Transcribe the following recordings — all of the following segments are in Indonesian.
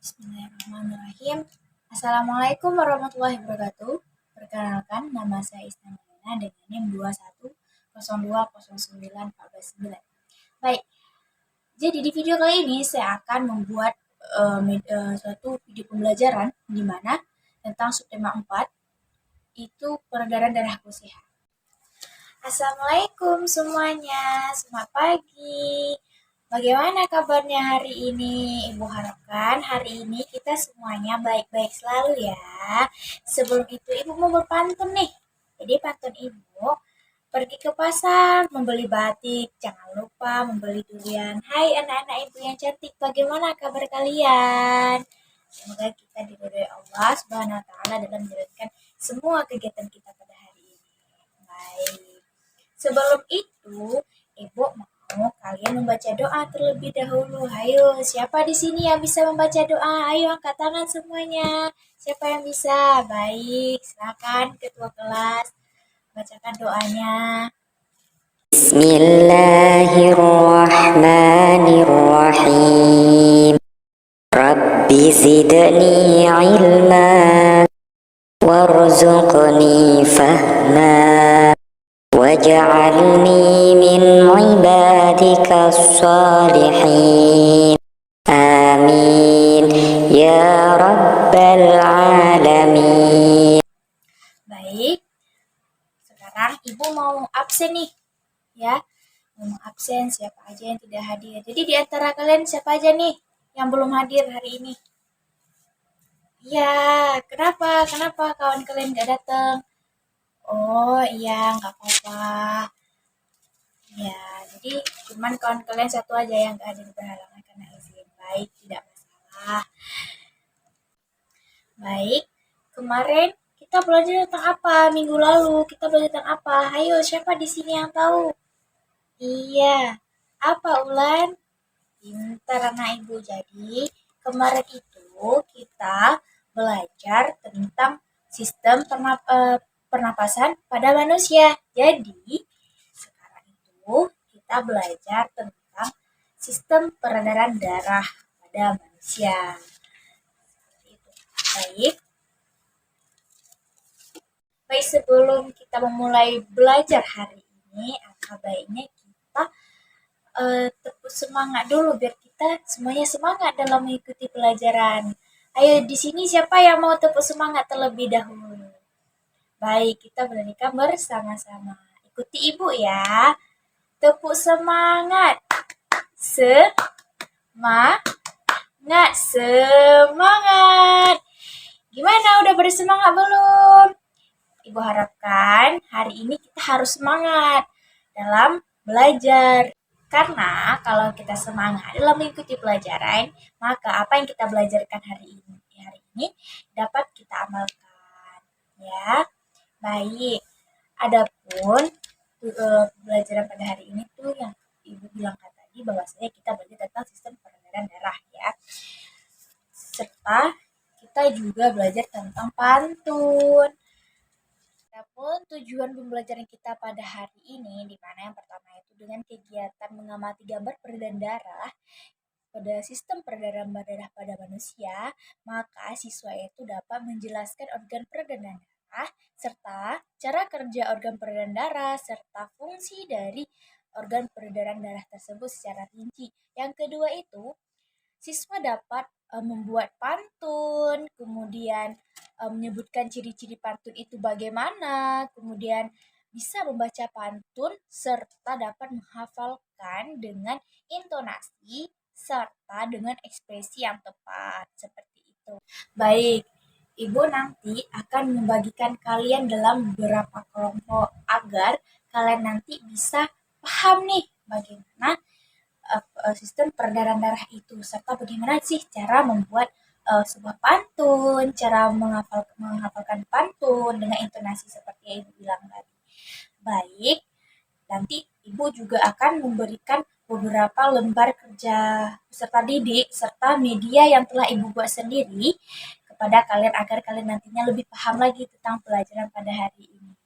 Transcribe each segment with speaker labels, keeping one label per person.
Speaker 1: Bismillahirrahmanirrahim. Assalamualaikum warahmatullahi wabarakatuh. Perkenalkan, nama saya Istamina dengan NIM 21020914. Baik, jadi di video kali ini saya akan membuat suatu video pembelajaran di mana tentang subtema 4 itu peredaran darahku sehat. Assalamualaikum semuanya, selamat pagi. Bagaimana kabarnya hari ini? Ibu harapkan hari ini kita semuanya baik-baik selalu ya. Sebelum itu Ibu mau berpantun nih. Jadi pantun Ibu, pergi ke pasar, membeli batik, jangan lupa membeli durian. Hai anak-anak Ibu yang cantik, bagaimana kabar kalian? Semoga kita diridhoi Allah Subhanahu wa taala dalam menjalankan semua kegiatan kita pada hari ini. Baik. Sebelum itu, Ibu mau kalian membaca doa terlebih dahulu. Ayo, siapa di sini yang bisa membaca doa? Ayo angkat tangan semuanya. Siapa yang bisa? Baik, silakan ketua kelas bacakan doanya.
Speaker 2: Bismillahirrahmanirrahim. Rabbi zidni ilma warzuqni fahma waj'alni min ibadikas salihin. Amin ya rabbal alamin.
Speaker 1: Baik, sekarang Ibu mau absen nih, ya. Mau absen siapa aja yang tidak hadir. Jadi di antara kalian siapa aja nih yang belum hadir hari ini? Iya, kenapa? Kenapa kawan kalian nggak datang? Oh iya, nggak apa-apa. Ya, jadi cuman kawan kalian satu aja yang nggak hadir berhalangan karena izin. Baik, tidak masalah. Baik, kemarin kita belajar tentang apa? Minggu lalu kita belajar tentang apa? Ayo, siapa di sini yang tahu? Iya, apa Ulan? Pintar anak Ibu. Jadi, kemarin itu kita belajar tentang sistem pernapasan pada manusia. Jadi, sekarang itu kita belajar tentang sistem peredaran darah pada manusia. Baik. Baik, sebelum kita memulai belajar hari ini, alangkah baiknya kita tepuk semangat dulu biar kita semuanya semangat dalam mengikuti pelajaran. Ayo di sini siapa yang mau tepuk semangat terlebih dahulu? Baik, kita bernyanyikan bersama-sama. Ikuti Ibu ya. Tepuk semangat. Semangat. Gimana, udah bersemangat belum? Ibu harapkan hari ini kita harus semangat dalam belajar. Karena kalau kita semangat dalam mengikuti pelajaran, maka apa yang kita belajarkan hari ini dapat kita amalkan. Ya, baik. Adapun pelajaran pada hari ini tuh yang Ibu bilang tadi bahwasanya kita belajar tentang sistem peredaran darah ya. Serta kita juga belajar tentang pantun. Adapun tujuan pembelajaran kita pada hari ini, di mana yang pertama itu dengan kegiatan mengamati gambar peredaran darah pada sistem peredaran darah pada manusia, maka siswa itu dapat menjelaskan organ peredaran darah, serta cara kerja organ peredaran darah, serta fungsi dari organ peredaran darah tersebut secara rinci. Yang kedua itu, siswa dapat membuat pantun, kemudian menyebutkan ciri-ciri pantun itu bagaimana, kemudian bisa membaca pantun serta dapat menghafalkan dengan intonasi serta dengan ekspresi yang tepat seperti itu. Baik, Ibu nanti akan membagikan kalian dalam beberapa kelompok agar kalian nanti bisa paham nih bagaimana sistem peredaran darah itu serta bagaimana sih cara membuat sebuah pantun, cara menghafalkan pantun dengan intonasi seperti yang Ibu bilang tadi. Baik, nanti Ibu juga akan memberikan beberapa lembar kerja peserta didik serta media yang telah Ibu buat sendiri kepada kalian agar kalian nantinya lebih paham lagi tentang pelajaran pada hari ini.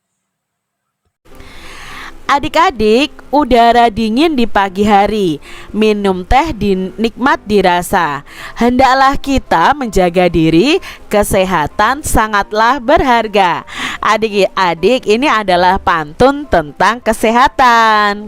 Speaker 3: Adik-adik, udara dingin di pagi hari, minum teh nikmat dirasa. Hendaklah kita menjaga diri, kesehatan sangatlah berharga. Adik-adik, ini adalah pantun tentang kesehatan.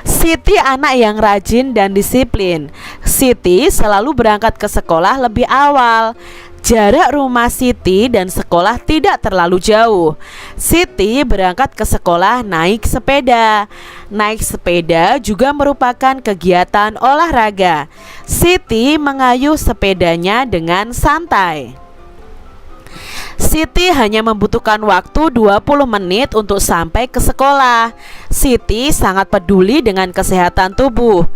Speaker 3: Siti anak yang rajin dan disiplin. Siti selalu berangkat ke sekolah lebih awal. Jarak rumah Siti dan sekolah tidak terlalu jauh. Siti berangkat ke sekolah naik sepeda. Naik sepeda juga merupakan kegiatan olahraga. Siti mengayuh sepedanya dengan santai. Siti hanya membutuhkan waktu 20 menit untuk sampai ke sekolah. Siti sangat peduli dengan kesehatan tubuh.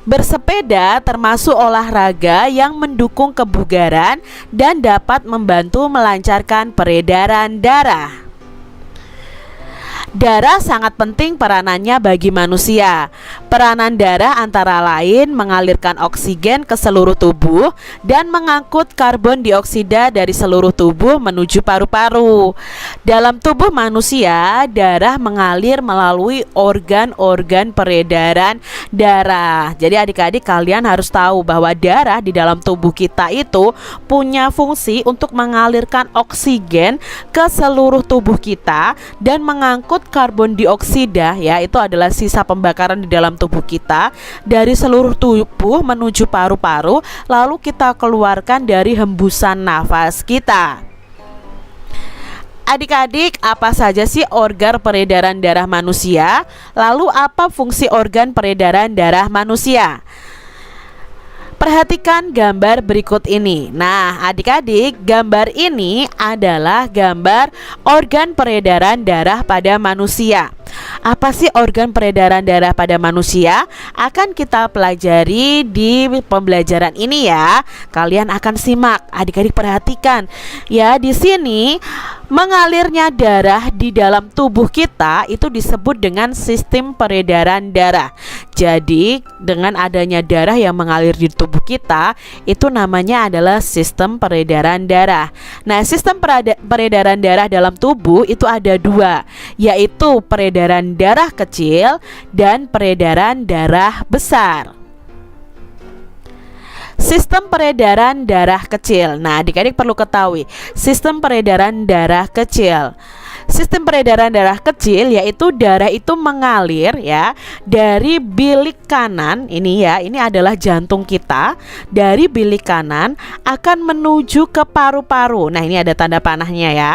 Speaker 3: Bersepeda termasuk olahraga yang mendukung kebugaran dan dapat membantu melancarkan peredaran darah. Darah sangat penting peranannya bagi manusia. Peranan darah antara lain mengalirkan oksigen ke seluruh tubuh dan mengangkut karbon dioksida dari seluruh tubuh menuju paru-paru. Dalam tubuh manusia, darah mengalir melalui organ-organ peredaran darah. Jadi adik-adik, kalian harus tahu bahwa darah di dalam tubuh kita itu punya fungsi untuk mengalirkan oksigen ke seluruh tubuh kita dan mengangkut karbon dioksida, ya, itu adalah sisa pembakaran di dalam tubuh kita dari seluruh tubuh menuju paru-paru, lalu kita keluarkan dari hembusan nafas kita. Adik-adik, apa saja sih organ peredaran darah manusia? Lalu apa fungsi organ peredaran darah manusia? Perhatikan gambar berikut ini. Nah, adik-adik, gambar ini adalah gambar organ peredaran darah pada manusia. Apa sih organ peredaran darah pada manusia? Akan kita pelajari di pembelajaran ini ya. Kalian akan simak. Adik-adik perhatikan. Ya, di sini mengalirnya darah di dalam tubuh kita itu disebut dengan sistem peredaran darah. Jadi, dengan adanya darah yang mengalir di tubuh kita, itu namanya adalah sistem peredaran darah. Nah, sistem peredaran darah dalam tubuh itu ada dua, yaitu peredaran darah kecil dan peredaran darah besar. Sistem peredaran darah kecil. Nah, adik-adik perlu ketahui sistem peredaran darah kecil. Sistem peredaran darah kecil yaitu darah itu mengalir ya dari bilik kanan ini ya, ini adalah jantung kita, dari bilik kanan akan menuju ke paru-paru. Nah, ini ada tanda panahnya ya.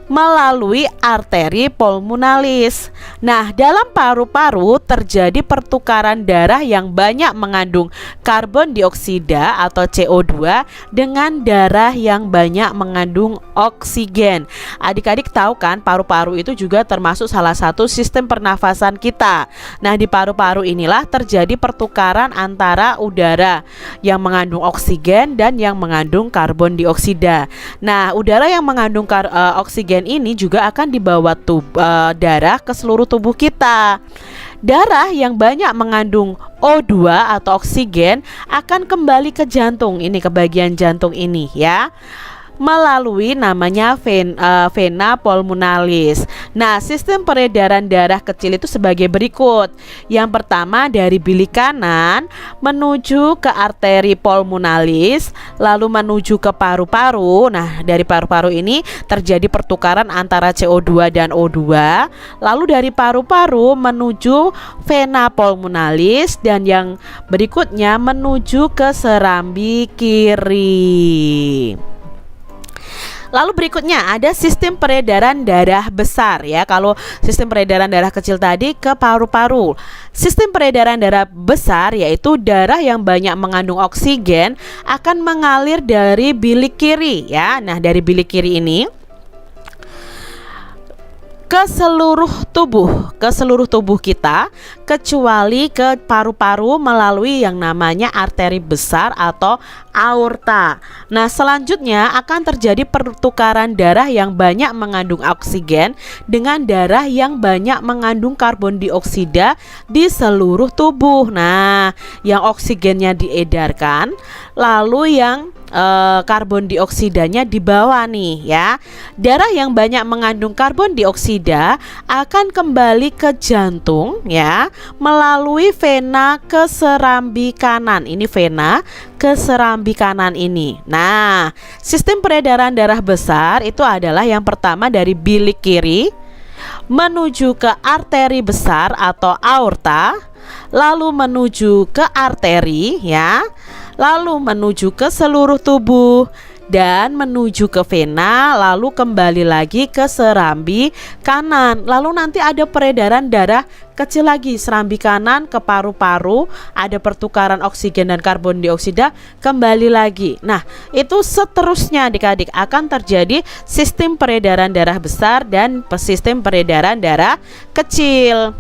Speaker 3: Melalui arteri pulmonalis. Nah, dalam paru-paru terjadi pertukaran darah yang banyak mengandung karbon dioksida atau CO2 dengan darah yang banyak mengandung oksigen. Adik-adik tahu kan, paru-paru itu juga termasuk salah satu sistem pernafasan kita. Nah, di paru-paru inilah terjadi pertukaran antara udara yang mengandung oksigen dan yang mengandung karbon dioksida. Nah, udara yang mengandung oksigen ini juga akan dibawa darah ke seluruh tubuh kita. Darah yang banyak mengandung O2 atau oksigen akan kembali ke jantung, ini ke bagian jantung ini ya, melalui namanya vena pulmonalis. Nah, sistem peredaran darah kecil itu sebagai berikut. Yang pertama dari bilik kanan menuju ke arteri pulmonalis, lalu menuju ke paru-paru. Nah, dari paru-paru ini terjadi pertukaran antara CO2 dan O2. Lalu dari paru-paru menuju vena pulmonalis dan yang berikutnya menuju ke serambi kiri. Lalu berikutnya ada sistem peredaran darah besar ya. Kalau sistem peredaran darah kecil tadi ke paru-paru. Sistem peredaran darah besar yaitu darah yang banyak mengandung oksigen akan mengalir dari bilik kiri ya. Nah, dari bilik kiri ini ke seluruh tubuh kita kecuali ke paru-paru melalui yang namanya arteri besar atau aorta. Nah, selanjutnya akan terjadi pertukaran darah yang banyak mengandung oksigen dengan darah yang banyak mengandung karbon dioksida di seluruh tubuh. Nah, yang oksigennya diedarkan, lalu yang karbon dioksidanya di bawah nih ya. Darah yang banyak mengandung karbon dioksida akan kembali ke jantung ya melalui vena ke serambi kanan. Ini vena ke serambi kanan ini. Nah, sistem peredaran darah besar itu adalah yang pertama dari bilik kiri menuju ke arteri besar atau aorta, lalu menuju ke arteri ya, lalu menuju ke seluruh tubuh dan menuju ke vena, lalu kembali lagi ke serambi kanan. Lalu nanti ada peredaran darah kecil lagi, serambi kanan ke paru-paru, ada pertukaran oksigen dan karbon dioksida, kembali lagi. Nah, itu seterusnya adik-adik akan terjadi sistem peredaran darah besar dan sistem peredaran darah kecil.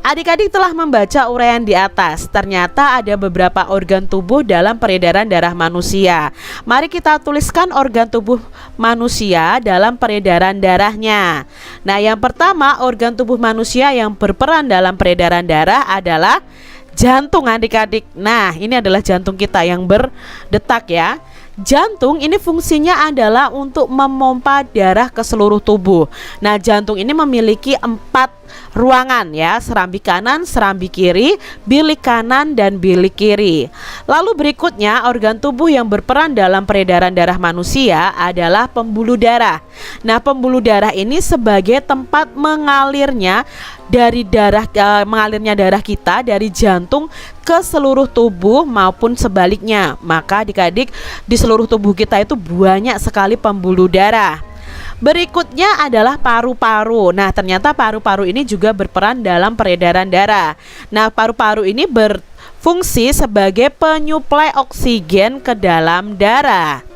Speaker 3: Adik-adik telah membaca uraian di atas. Ternyata ada beberapa organ tubuh dalam peredaran darah manusia. Mari kita tuliskan organ tubuh manusia dalam peredaran darahnya. Nah, yang pertama organ tubuh manusia yang berperan dalam peredaran darah adalah jantung adik-adik. Nah, ini adalah jantung kita yang berdetak ya. Jantung ini fungsinya adalah untuk memompa darah ke seluruh tubuh. Nah, jantung ini memiliki 4 ruangan ya, serambi kanan, serambi kiri, bilik kanan dan bilik kiri. Lalu berikutnya organ tubuh yang berperan dalam peredaran darah manusia adalah pembuluh darah. Nah, pembuluh darah ini sebagai tempat mengalirnya darah kita dari jantung ke seluruh tubuh maupun sebaliknya. Maka adik-adik di seluruh tubuh kita itu banyak sekali pembuluh darah. Berikutnya adalah paru-paru. Nah, ternyata paru-paru ini juga berperan dalam peredaran darah. Nah, paru-paru ini berfungsi sebagai penyuplai oksigen ke dalam darah.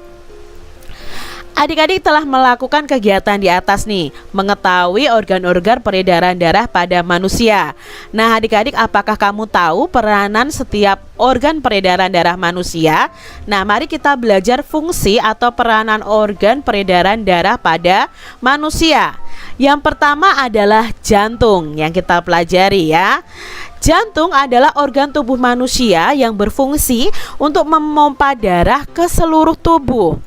Speaker 3: Adik-adik telah melakukan kegiatan di atas nih, mengetahui organ-organ peredaran darah pada manusia. Nah, adik-adik, apakah kamu tahu peranan setiap organ peredaran darah manusia? Nah, mari kita belajar fungsi atau peranan organ peredaran darah pada manusia. Yang pertama adalah jantung yang kita pelajari ya. Jantung adalah organ tubuh manusia yang berfungsi untuk memompa darah ke seluruh tubuh.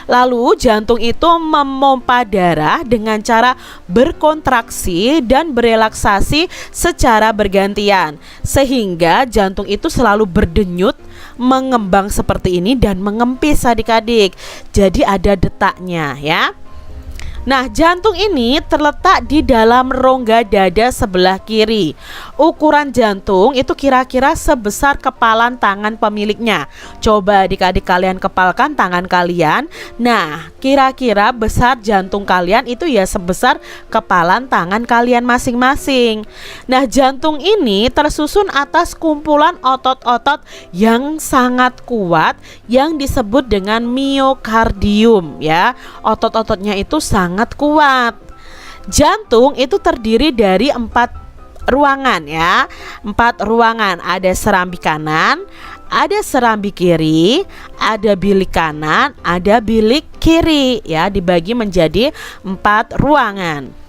Speaker 3: Lalu jantung itu memompa darah dengan cara berkontraksi dan berelaksasi secara bergantian, sehingga jantung itu selalu berdenyut, mengembang seperti ini dan mengempis adik-adik. Jadi ada detaknya ya. Nah, jantung ini terletak di dalam rongga dada sebelah kiri. Ukuran jantung itu kira-kira sebesar kepalan tangan pemiliknya. Coba adik-adik kalian kepalkan tangan kalian. Nah, kira-kira besar jantung kalian itu ya sebesar kepalan tangan kalian masing-masing. Nah, jantung ini tersusun atas kumpulan otot-otot yang sangat kuat yang disebut dengan miokardium ya. Otot-ototnya itu sangat kuat. Jantung itu terdiri dari 4 ruangan ya. 4 ruangan, ada serambi kanan, ada serambi kiri, ada bilik kanan, ada bilik kiri ya, dibagi menjadi 4 ruangan.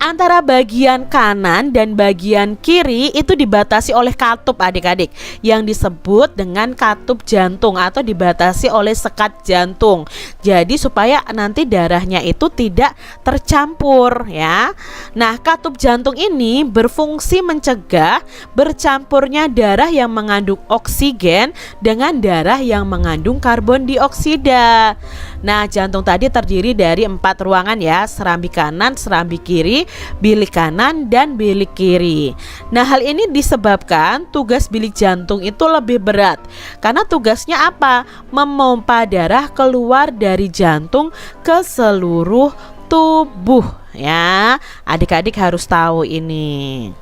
Speaker 3: Antara bagian kanan dan bagian kiri itu dibatasi oleh katup adik-adik, yang disebut dengan katup jantung atau dibatasi oleh sekat jantung. Jadi supaya nanti darahnya itu tidak tercampur ya. Nah, katup jantung ini berfungsi mencegah bercampurnya darah yang mengandung oksigen dengan darah yang mengandung karbon dioksida. Nah, jantung tadi terdiri dari 4 ruangan ya, serambi kanan, serambi kiri, bilik kanan dan bilik kiri. Nah, hal ini disebabkan tugas bilik jantung itu lebih berat karena tugasnya apa? Memompa darah keluar dari jantung ke seluruh tubuh ya. Adik-adik harus tahu ini.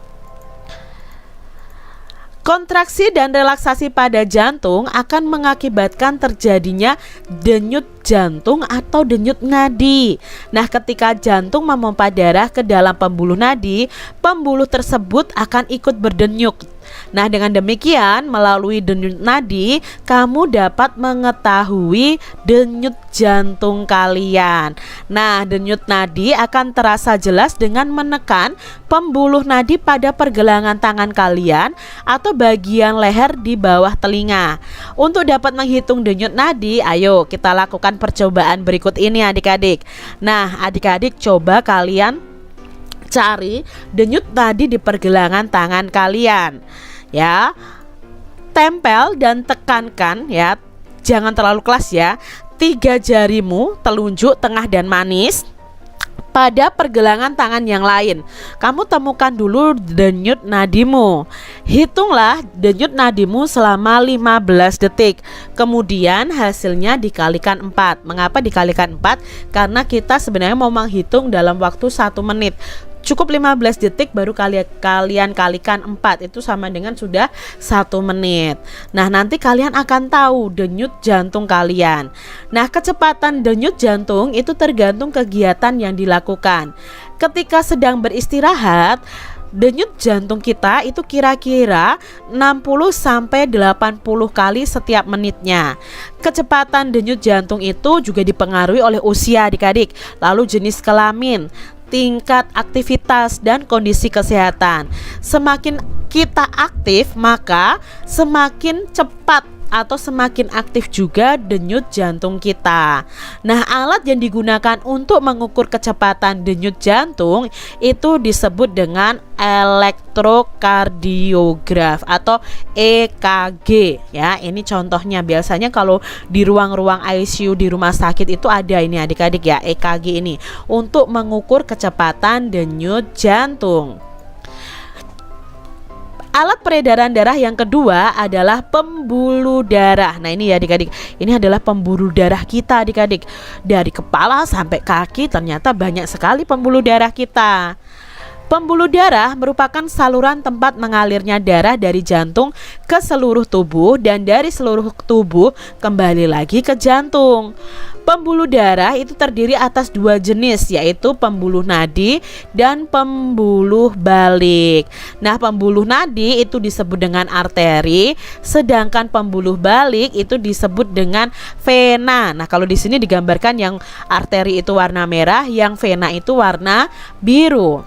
Speaker 3: Kontraksi dan relaksasi pada jantung akan mengakibatkan terjadinya denyut jantung atau denyut nadi. Nah, ketika jantung memompa darah ke dalam pembuluh nadi, pembuluh tersebut akan ikut berdenyut Nah, dengan demikian melalui denyut nadi kamu dapat mengetahui denyut jantung kalian. Nah, denyut nadi akan terasa jelas dengan menekan pembuluh nadi pada pergelangan tangan kalian atau bagian leher di bawah telinga. Untuk dapat menghitung denyut nadi, ayo kita lakukan percobaan berikut ini adik-adik. Nah, adik-adik coba kalian cari denyut nadi di pergelangan tangan kalian. Ya. Tempel dan tekankan ya. Jangan terlalu keras ya. 3 jarimu, telunjuk, tengah dan manis pada pergelangan tangan yang lain. Kamu temukan dulu denyut nadimu. Hitunglah denyut nadimu selama 15 detik. Kemudian hasilnya dikalikan 4. Mengapa dikalikan 4? Karena kita sebenarnya mau menghitung dalam waktu 1 menit. Cukup 15 detik baru kalian kalikan 4. Itu sama dengan sudah 1 menit. Nah, nanti kalian akan tahu denyut jantung kalian. Nah, kecepatan denyut jantung itu tergantung kegiatan yang dilakukan. Ketika sedang beristirahat, denyut jantung kita itu kira-kira 60-80 kali setiap menitnya. Kecepatan denyut jantung itu juga dipengaruhi oleh usia adik-adik, lalu jenis kelamin, tingkat aktivitas dan kondisi kesehatan. Semakin kita aktif, maka semakin cepat atau semakin aktif juga denyut jantung kita. Nah, alat yang digunakan untuk mengukur kecepatan denyut jantung itu disebut dengan elektrokardiograf atau EKG ya. Ini contohnya, biasanya kalau di ruang-ruang ICU di rumah sakit itu ada ini adik-adik ya, EKG ini untuk mengukur kecepatan denyut jantung. Alat peredaran darah yang kedua adalah pembuluh darah. Nah, ini ya adik-adik, ini adalah pembuluh darah kita adik-adik. Dari kepala sampai kaki ternyata banyak sekali pembuluh darah kita. Pembuluh darah merupakan saluran tempat mengalirnya darah dari jantung ke seluruh tubuh dan dari seluruh tubuh kembali lagi ke jantung. Pembuluh darah itu terdiri atas 2 jenis, yaitu pembuluh nadi dan pembuluh balik. Nah, pembuluh nadi itu disebut dengan arteri, sedangkan pembuluh balik itu disebut dengan vena. Nah, kalau di sini digambarkan yang arteri itu warna merah, yang vena itu warna biru.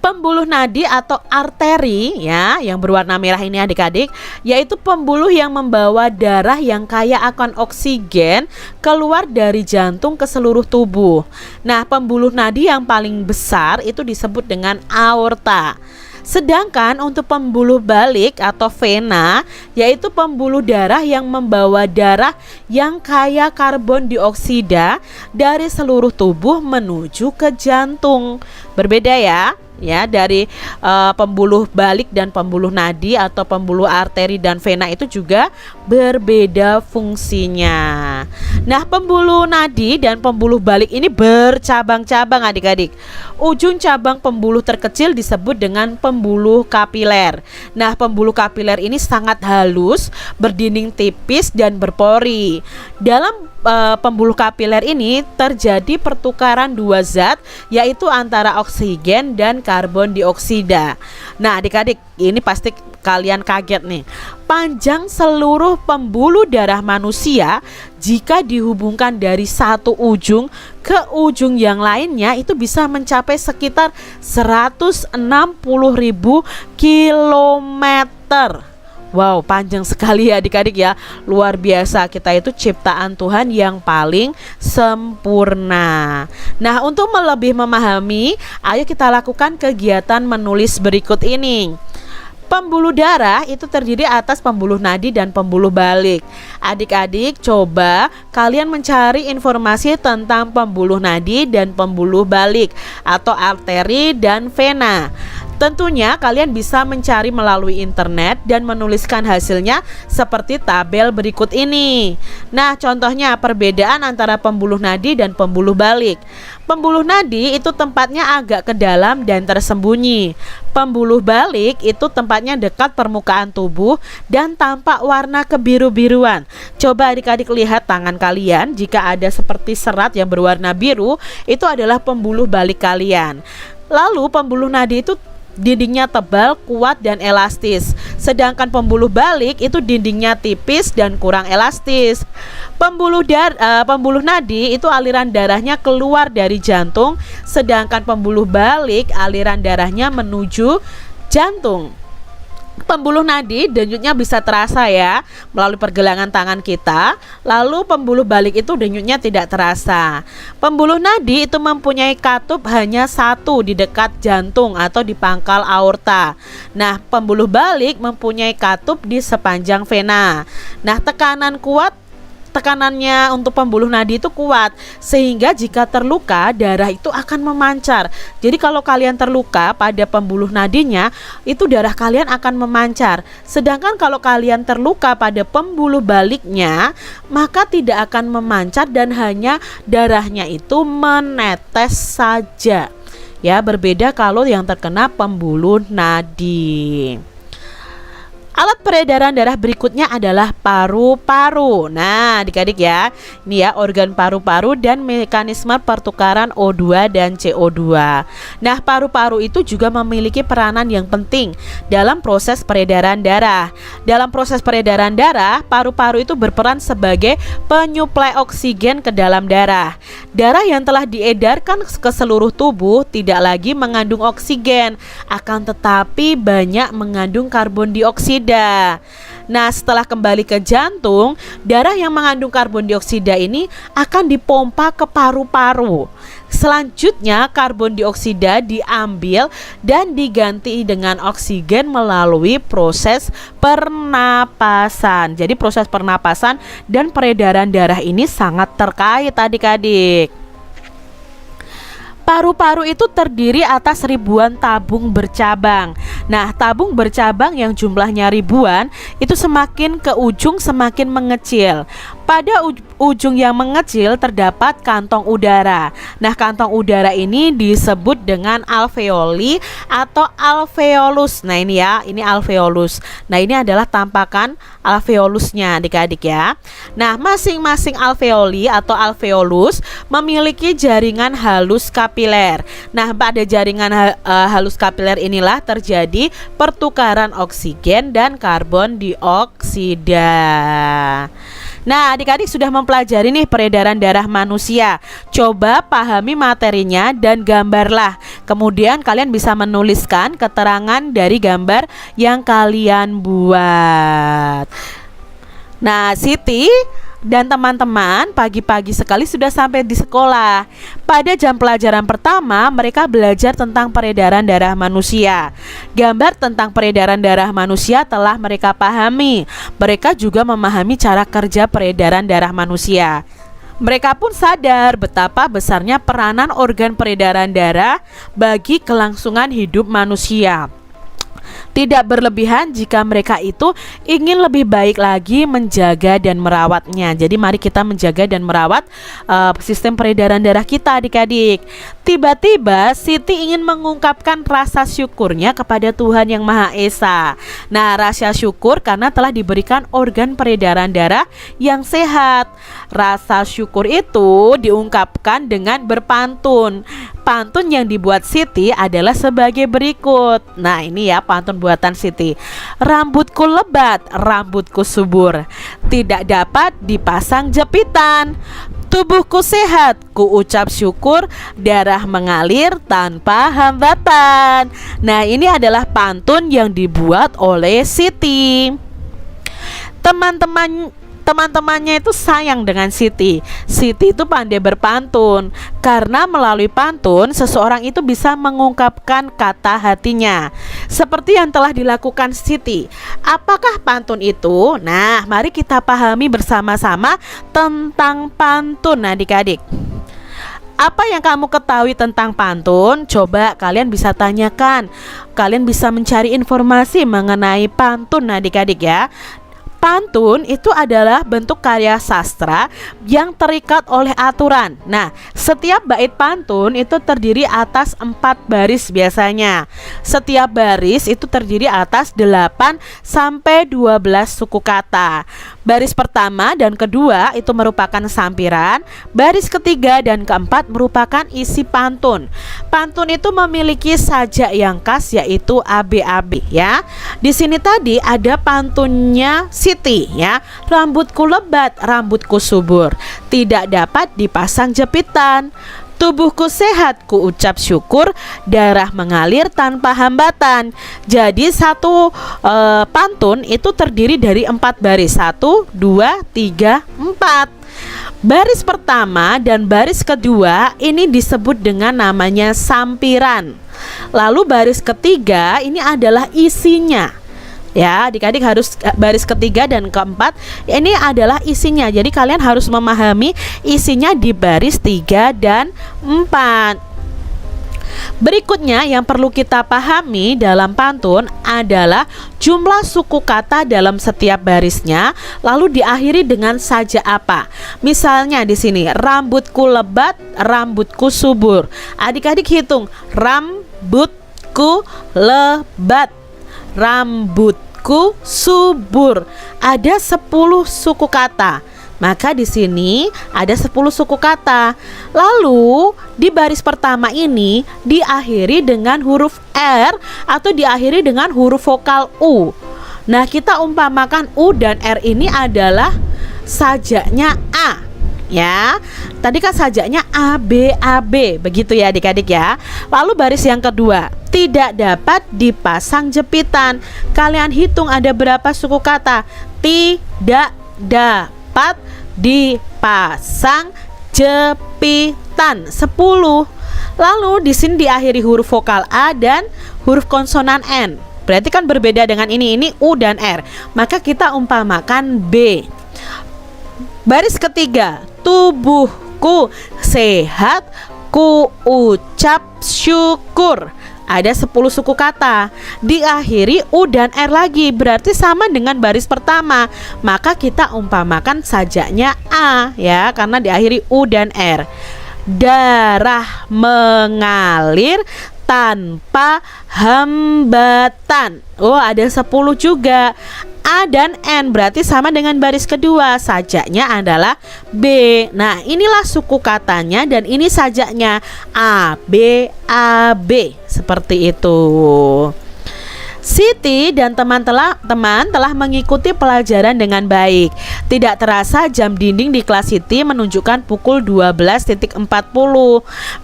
Speaker 3: Pembuluh nadi atau arteri ya yang berwarna merah ini adik-adik, yaitu pembuluh yang membawa darah yang kaya akan oksigen keluar dari jantung ke seluruh tubuh. Nah, pembuluh nadi yang paling besar itu disebut dengan aorta. Sedangkan untuk pembuluh balik atau vena, yaitu pembuluh darah yang membawa darah yang kaya karbon dioksida dari seluruh tubuh menuju ke jantung. Berbeda ya dari pembuluh balik dan pembuluh nadi atau pembuluh arteri dan vena itu juga berbeda fungsinya. Nah, pembuluh nadi dan pembuluh balik ini bercabang-cabang adik-adik. Ujung cabang pembuluh terkecil disebut dengan pembuluh kapiler. Nah, pembuluh kapiler ini sangat halus, berdinding tipis dan berpori. Dalam pembuluh kapiler ini terjadi pertukaran 2 zat, yaitu antara oksigen dan karbon dioksida. Nah, adik-adik, ini pasti kalian kaget nih. Panjang seluruh pembuluh darah manusia jika dihubungkan dari satu ujung ke ujung yang lainnya itu bisa mencapai sekitar 160.000 kilometer. Wow, panjang sekali ya adik-adik ya. Luar biasa, kita itu ciptaan Tuhan yang paling sempurna. Nah, untuk lebih memahami, ayo kita lakukan kegiatan menulis berikut ini. Pembuluh darah itu terdiri atas pembuluh nadi dan pembuluh balik. Adik-adik, coba kalian mencari informasi tentang pembuluh nadi dan pembuluh balik atau arteri dan vena. Tentunya kalian bisa mencari melalui internet dan menuliskan hasilnya seperti tabel berikut ini. Nah, contohnya perbedaan antara pembuluh nadi dan pembuluh balik. Pembuluh nadi itu tempatnya agak ke dalam dan tersembunyi. Pembuluh balik itu tempatnya dekat permukaan tubuh dan tampak warna kebiru-biruan. Coba adik-adik lihat tangan kalian, jika ada seperti serat yang berwarna biru, itu adalah pembuluh balik kalian. Lalu pembuluh nadi itu dindingnya tebal, kuat, dan elastis. Sedangkan pembuluh balik itu dindingnya tipis dan kurang elastis. Pembuluh nadi itu aliran darahnya keluar dari jantung, sedangkan pembuluh balik aliran darahnya menuju jantung. Pembuluh nadi denyutnya bisa terasa ya melalui pergelangan tangan kita, lalu pembuluh balik itu denyutnya tidak terasa. Pembuluh nadi itu mempunyai katup hanya satu di dekat jantung atau di pangkal aorta. Nah, pembuluh balik mempunyai katup di sepanjang vena. Nah, tekanannya untuk pembuluh nadi itu kuat, sehingga jika terluka darah itu akan memancar. Jadi kalau kalian terluka pada pembuluh nadinya, itu darah kalian akan memancar. Sedangkan kalau kalian terluka pada pembuluh baliknya, maka tidak akan memancar dan hanya darahnya itu menetes saja. Ya, berbeda kalau yang terkena pembuluh nadi. Alat peredaran darah berikutnya adalah paru-paru. Nah, adik-adik ya, ini ya organ paru-paru dan mekanisme pertukaran O2 dan CO2. Nah, paru-paru itu juga memiliki peranan yang penting dalam proses peredaran darah. Dalam proses peredaran darah, paru-paru itu berperan sebagai penyuplai oksigen ke dalam darah. Darah yang telah diedarkan ke seluruh tubuh tidak lagi mengandung oksigen, akan tetapi banyak mengandung karbon dioksida. Nah, setelah kembali ke jantung, darah yang mengandung karbon dioksida ini akan dipompa ke paru-paru. Selanjutnya, karbon dioksida diambil dan diganti dengan oksigen melalui proses pernapasan. Jadi, proses pernapasan dan peredaran darah ini sangat terkait, adik-adik. Paru-paru itu terdiri atas ribuan tabung bercabang. Nah, tabung bercabang yang jumlahnya ribuan itu semakin ke ujung semakin mengecil. Pada ujung yang mengecil terdapat kantong udara. Nah, kantong udara ini disebut dengan alveoli atau alveolus. Nah, ini ya, ini alveolus. Nah, ini adalah tampakan alveolusnya, adik-adik ya. Nah, masing-masing alveoli atau alveolus memiliki jaringan halus kapiler. Nah, pada jaringan halus kapiler inilah terjadi pertukaran oksigen dan karbon dioksida. Nah, adik-adik sudah mempelajari nih peredaran darah manusia. Coba pahami materinya dan gambarlah. Kemudian kalian bisa menuliskan keterangan dari gambar yang kalian buat. Nah, Siti dan teman-teman pagi-pagi sekali sudah sampai di sekolah. Pada jam pelajaran pertama, mereka belajar tentang peredaran darah manusia. Gambar tentang peredaran darah manusia telah mereka pahami. Mereka juga memahami cara kerja peredaran darah manusia. Mereka pun sadar betapa besarnya peranan organ peredaran darah bagi kelangsungan hidup manusia. Tidak berlebihan jika mereka itu ingin lebih baik lagi menjaga dan merawatnya. Jadi mari kita menjaga dan merawat sistem peredaran darah kita, adik-adik. Tiba-tiba Siti ingin mengungkapkan rasa syukurnya kepada Tuhan Yang Maha Esa. Nah, rasa syukur karena telah diberikan organ peredaran darah yang sehat. Rasa syukur itu diungkapkan dengan berpantun. Pantun yang dibuat Siti adalah sebagai berikut. Nah, ini ya pantun buatan Siti. Rambutku lebat, rambutku subur, tidak dapat dipasang jepitan. Tubuhku sehat, ku ucap syukur, darah mengalir tanpa hambatan. Nah, ini adalah pantun yang dibuat oleh Siti. Teman-temannya itu sayang dengan Siti. Siti itu pandai berpantun. Karena melalui pantun, seseorang itu bisa mengungkapkan kata hatinya. Seperti yang telah dilakukan Siti. Apakah pantun itu? Nah, mari kita pahami bersama-sama tentang pantun, adik-adik. Apa yang kamu ketahui tentang pantun? Coba kalian bisa tanyakan. Kalian bisa mencari informasi mengenai pantun, adik-adik ya. Pantun itu adalah bentuk karya sastra yang terikat oleh aturan. Nah, setiap bait pantun itu terdiri atas 4 baris biasanya. Setiap baris itu terdiri atas 8 sampai 12 suku kata. Baris pertama dan kedua itu merupakan sampiran, baris ketiga dan keempat merupakan isi pantun. Pantun itu memiliki sajak yang khas yaitu AB-AB ya. Di sini tadi ada pantunnya Siti ya. Rambutku lebat, rambutku subur, tidak dapat dipasang jepitan. Tubuhku sehat, ku ucap syukur, darah mengalir tanpa hambatan. Jadi satu pantun itu terdiri dari 4 baris. 1, 2, 3, 4. Baris pertama dan baris kedua ini disebut dengan namanya sampiran. Lalu baris ketiga ini adalah isinya. Ya, adik-adik harus baris ketiga dan keempat ini adalah isinya. Jadi kalian harus memahami isinya di baris 3 dan 4. Berikutnya yang perlu kita pahami dalam pantun adalah jumlah suku kata dalam setiap barisnya, lalu diakhiri dengan sajak apa. Misalnya di sini rambutku lebat, rambutku subur. Adik-adik hitung, rambutku lebat, rambutku subur. Ada 10 suku kata. Maka di sini ada 10 suku kata. Lalu di baris pertama ini diakhiri dengan huruf R atau diakhiri dengan huruf vokal U. Nah, kita umpamakan U dan R ini adalah sajaknya A. Ya, tadi kan sajaknya A, B, A, B. Begitu ya adik-adik ya. Lalu baris yang kedua, tidak dapat dipasang jepitan. Kalian hitung ada berapa suku kata? Tidak dapat dipasang jepitan, 10. Lalu di sini diakhiri huruf vokal A dan huruf konsonan N. Berarti kan berbeda dengan ini U dan R. Maka kita umpamakan B. Baris ketiga, tubuhku sehat, ku ucap syukur. Ada 10 suku kata. Diakhiri U dan R lagi, berarti sama dengan baris pertama. Maka kita umpamakan sajaknya A ya, karena diakhiri U dan R. Darah mengalir tanpa hambatan. Oh, ada 10 juga. A dan N berarti sama dengan baris kedua. Sajaknya adalah B. Nah, inilah suku katanya dan ini sajaknya A, B, A, B. Seperti itu. Siti dan teman-teman telah mengikuti pelajaran dengan baik. Tidak terasa jam dinding di kelas Siti menunjukkan pukul 12.40.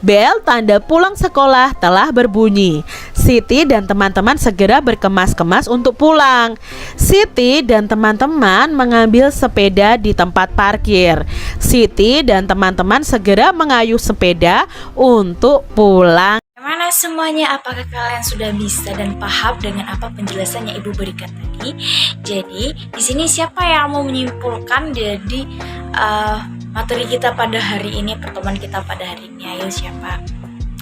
Speaker 3: Bel tanda pulang sekolah telah berbunyi. Siti dan teman-teman segera berkemas-kemas untuk pulang. Siti dan teman-teman mengambil sepeda di tempat parkir. Siti dan teman-teman segera mengayuh sepeda untuk pulang.
Speaker 1: Gimana semuanya? Apakah kalian sudah bisa dan paham dengan apa penjelasan yang Ibu berikan tadi? Jadi, di sini siapa yang mau menyimpulkan jadi materi kita pada hari ini, pertemuan kita pada hari ini? Ayo siapa?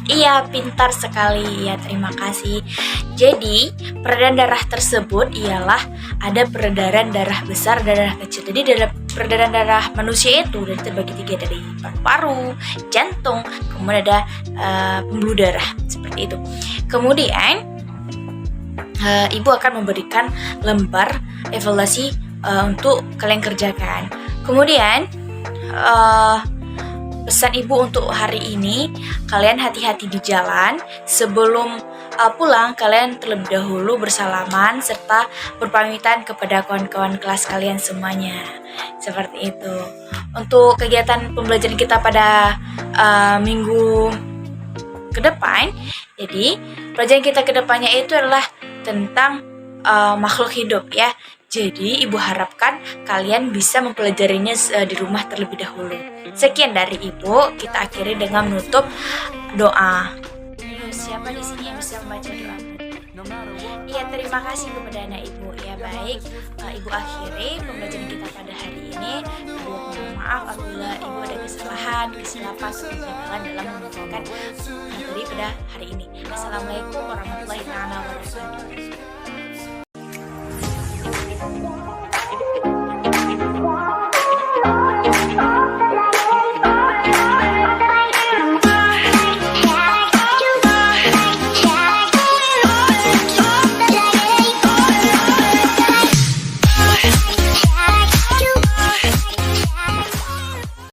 Speaker 1: Iya, pintar sekali ya, terima kasih. Jadi, peredaran darah tersebut ialah ada peredaran darah besar dan darah kecil. Jadi, peredaran darah manusia itu terbagi 3, dari paru-paru, jantung, kemudian ada pembuluh darah, seperti itu. Kemudian, Ibu akan memberikan lembar evaluasi untuk kalian kerjakan. Kemudian, pesan Ibu untuk hari ini, kalian hati-hati di jalan. Sebelum pulang, kalian terlebih dahulu bersalaman serta berpamitan kepada kawan-kawan kelas kalian semuanya. Seperti itu. Untuk kegiatan pembelajaran kita pada minggu ke depan, jadi pelajaran kita ke depannya itu adalah tentang makhluk hidup ya. Jadi Ibu harapkan kalian bisa mempelajarinya di rumah terlebih dahulu. Sekian dari Ibu, kita akhiri dengan menutup doa. Siapa di sini yang bisa membaca doa? Iya, terima kasih kepada anak Ibu. Ya baik, Ibu akhiri pembelajaran kita pada hari ini. Ibu mohon maaf apabila Ibu ada kesalahan, kesilapan, kegagalan dalam menyampaikan materi pada hari ini. Assalamualaikum warahmatullahi wabarakatuh.